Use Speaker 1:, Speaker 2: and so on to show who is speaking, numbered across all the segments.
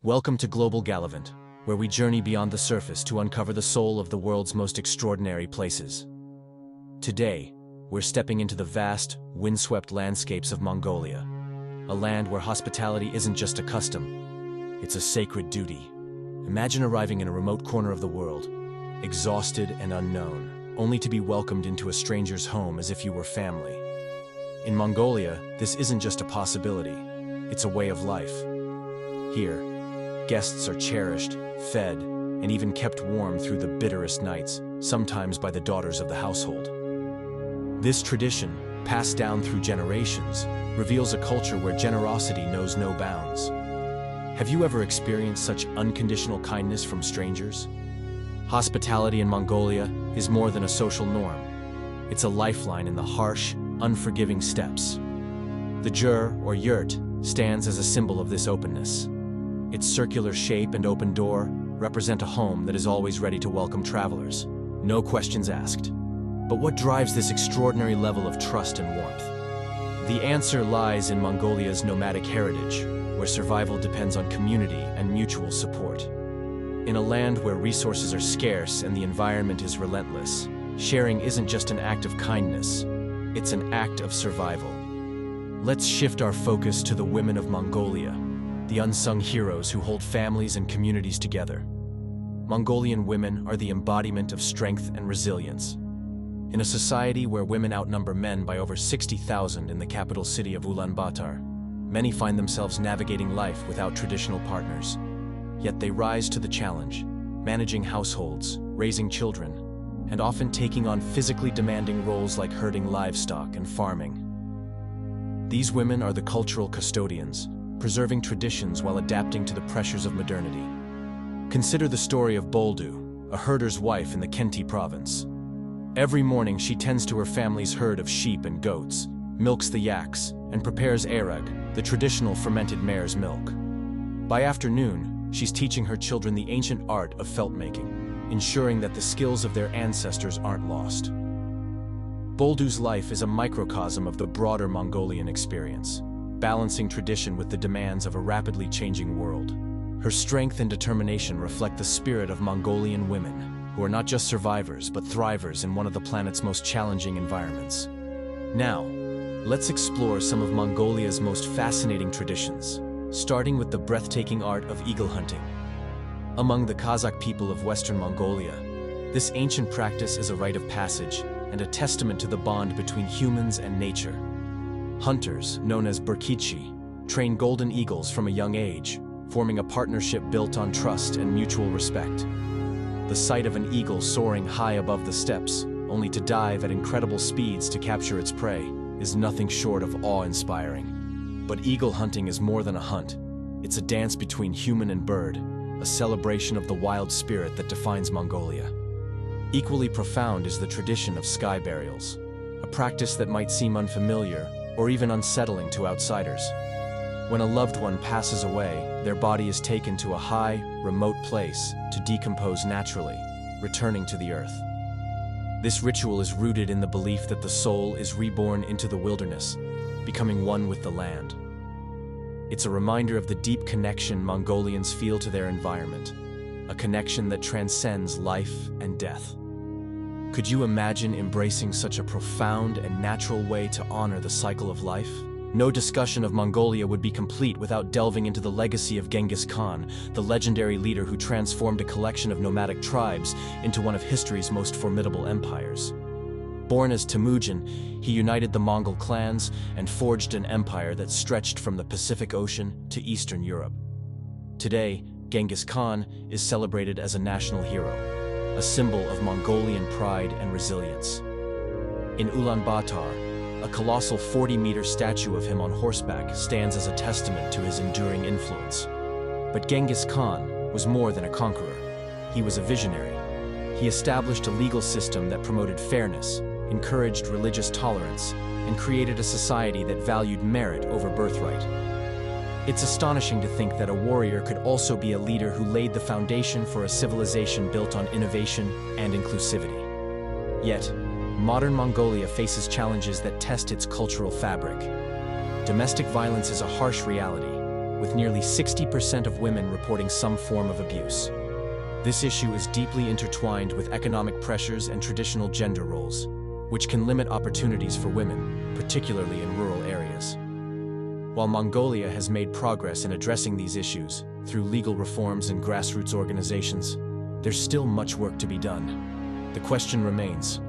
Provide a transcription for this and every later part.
Speaker 1: Welcome to Global Gallivant, where we journey beyond the surface to uncover the soul of the world's most extraordinary places. Today, we're stepping into the vast, windswept landscapes of Mongolia, a land where hospitality isn't just a custom, it's a sacred duty. Imagine arriving in a remote corner of the world, exhausted and unknown, only to be welcomed into a stranger's home as if you were family. In Mongolia, this isn't just a possibility, it's a way of life. Here, guests are cherished, fed, and even kept warm through the bitterest nights, sometimes by the daughters of the household. This tradition, passed down through generations, reveals a culture where generosity knows no bounds. Have you ever experienced such unconditional kindness from strangers? Hospitality in Mongolia is more than a social norm. It's a lifeline in the harsh, unforgiving steppes. The jur, or yurt, stands as a symbol of this openness. Its circular shape and open door represent a home that is always ready to welcome travelers. No questions asked. But what drives this extraordinary level of trust and warmth? The answer lies in Mongolia's nomadic heritage, where survival depends on community and mutual support. In a land where resources are scarce and the environment is relentless, sharing isn't just an act of kindness, it's an act of survival. Let's shift our focus to the women of Mongolia, the unsung heroes who hold families and communities together. Mongolian women are the embodiment of strength and resilience. In a society where women outnumber men by over 60,000 in the capital city of Ulaanbaatar, many find themselves navigating life without traditional partners. Yet they rise to the challenge, managing households, raising children, and often taking on physically demanding roles like herding livestock and farming. These women are the cultural custodians, preserving traditions while adapting to the pressures of modernity. Consider the story of Boldu, a herder's wife in the Khenti province. Every morning she tends to her family's herd of sheep and goats, milks the yaks, and prepares arag, the traditional fermented mare's milk. By afternoon, she's teaching her children the ancient art of felt making, ensuring that the skills of their ancestors aren't lost. Boldu's life is a microcosm of the broader Mongolian experience, balancing tradition with the demands of a rapidly changing world. Her strength and determination reflect the spirit of Mongolian women, who are not just survivors but thrivers in one of the planet's most challenging environments. Now, let's explore some of Mongolia's most fascinating traditions, starting with the breathtaking art of eagle hunting. Among the Kazakh people of Western Mongolia, this ancient practice is a rite of passage and a testament to the bond between humans and nature. Hunters, known as burkichi, train golden eagles from a young age, forming a partnership built on trust and mutual respect. The sight of an eagle soaring high above the steppes, only to dive at incredible speeds to capture its prey, is nothing short of awe-inspiring. But eagle hunting is more than a hunt. It's a dance between human and bird, a celebration of the wild spirit that defines Mongolia. Equally profound is the tradition of sky burials, a practice that might seem unfamiliar or even unsettling to outsiders. When a loved one passes away, their body is taken to a high, remote place to decompose naturally, returning to the earth. This ritual is rooted in the belief that the soul is reborn into the wilderness, becoming one with the land. It's a reminder of the deep connection Mongolians feel to their environment, a connection that transcends life and death. Could you imagine embracing such a profound and natural way to honor the cycle of life? No discussion of Mongolia would be complete without delving into the legacy of Genghis Khan, the legendary leader who transformed a collection of nomadic tribes into one of history's most formidable empires. Born as Temujin, he united the Mongol clans and forged an empire that stretched from the Pacific Ocean to Eastern Europe. Today, Genghis Khan is celebrated as a national hero, a symbol of Mongolian pride and resilience. In Ulaanbaatar, a colossal 40-meter statue of him on horseback stands as a testament to his enduring influence. But Genghis Khan was more than a conqueror. He was a visionary. He established a legal system that promoted fairness, encouraged religious tolerance, and created a society that valued merit over birthright. It's astonishing to think that a warrior could also be a leader who laid the foundation for a civilization built on innovation and inclusivity. Yet, modern Mongolia faces challenges that test its cultural fabric. Domestic violence is a harsh reality, with nearly 60% of women reporting some form of abuse. This issue is deeply intertwined with economic pressures and traditional gender roles, which can limit opportunities for women, particularly in rural areas. While Mongolia has made progress in addressing these issues through legal reforms and grassroots organizations, there's still much work to be done. The question remains,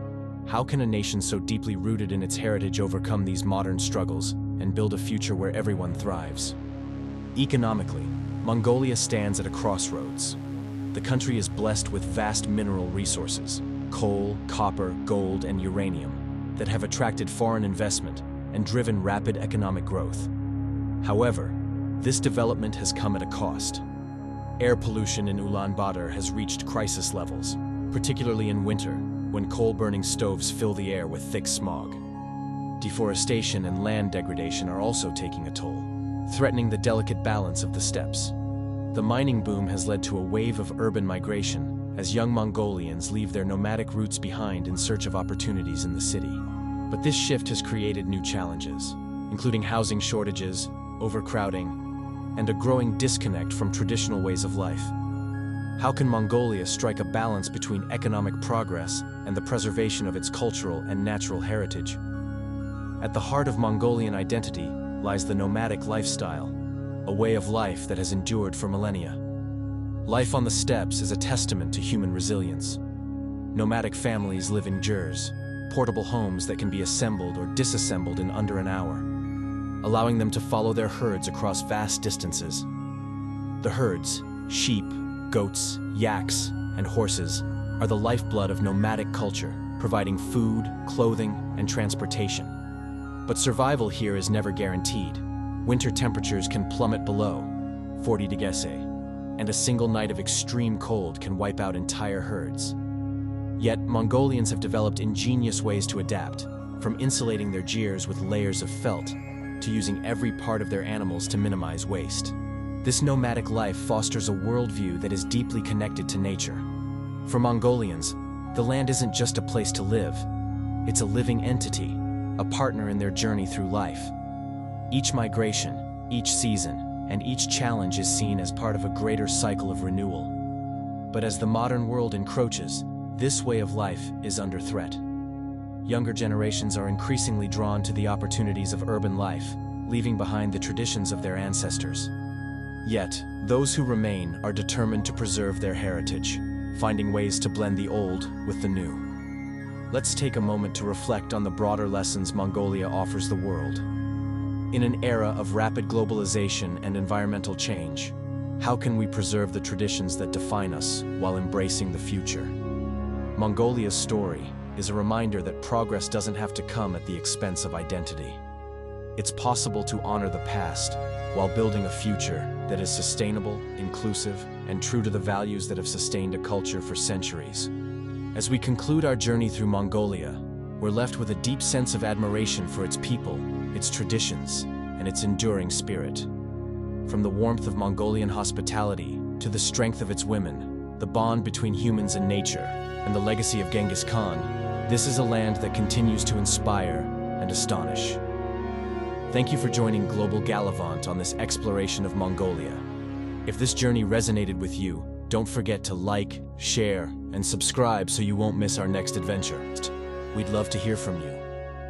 Speaker 1: how can a nation so deeply rooted in its heritage overcome these modern struggles and build a future where everyone thrives? Economically, Mongolia stands at a crossroads. The country is blessed with vast mineral resources, coal, copper, gold, and uranium, that have attracted foreign investment and driven rapid economic growth. However, this development has come at a cost. Air pollution in Ulaanbaatar has reached crisis levels, particularly in winter, when coal-burning stoves fill the air with thick smog. Deforestation and land degradation are also taking a toll, threatening the delicate balance of the steppes. The mining boom has led to a wave of urban migration, as young Mongolians leave their nomadic roots behind in search of opportunities in the city. But this shift has created new challenges, including housing shortages, overcrowding, and a growing disconnect from traditional ways of life. How can Mongolia strike a balance between economic progress and the preservation of its cultural and natural heritage? At the heart of Mongolian identity lies the nomadic lifestyle, a way of life that has endured for millennia. Life on the steppes is a testament to human resilience. Nomadic families live in jurs, portable homes that can be assembled or disassembled in under an hour, allowing them to follow their herds across vast distances. The herds, sheep, goats, yaks, and horses, are the lifeblood of nomadic culture, providing food, clothing, and transportation. But survival here is never guaranteed. Winter temperatures can plummet below 40 degrees, and a single night of extreme cold can wipe out entire herds. Yet, Mongolians have developed ingenious ways to adapt, from insulating their jurs with layers of felt to using every part of their animals to minimize waste. This nomadic life fosters a worldview that is deeply connected to nature. For Mongolians, the land isn't just a place to live, it's a living entity, a partner in their journey through life. Each migration, each season, and each challenge is seen as part of a greater cycle of renewal. But as the modern world encroaches, this way of life is under threat. Younger generations are increasingly drawn to the opportunities of urban life, leaving behind the traditions of their ancestors. Yet, those who remain are determined to preserve their heritage, finding ways to blend the old with the new. Let's take a moment to reflect on the broader lessons Mongolia offers the world. In an era of rapid globalization and environmental change, how can we preserve the traditions that define us while embracing the future? Mongolia's story is a reminder that progress doesn't have to come at the expense of identity. It's possible to honor the past while building a future that is sustainable, inclusive, and true to the values that have sustained a culture for centuries. As we conclude our journey through Mongolia, we're left with a deep sense of admiration for its people, its traditions, and its enduring spirit. From the warmth of Mongolian hospitality to the strength of its women, the bond between humans and nature, and the legacy of Genghis Khan, this is a land that continues to inspire and astonish. Thank you for joining Global Gallivant on this exploration of Mongolia. If this journey resonated with you, don't forget to like, share, and subscribe so you won't miss our next adventure. We'd love to hear from you.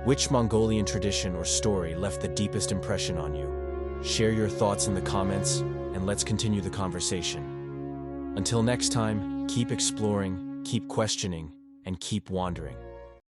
Speaker 1: Which Mongolian tradition or story left the deepest impression on you? Share your thoughts in the comments, and let's continue the conversation. Until next time, keep exploring, keep questioning, and keep wandering.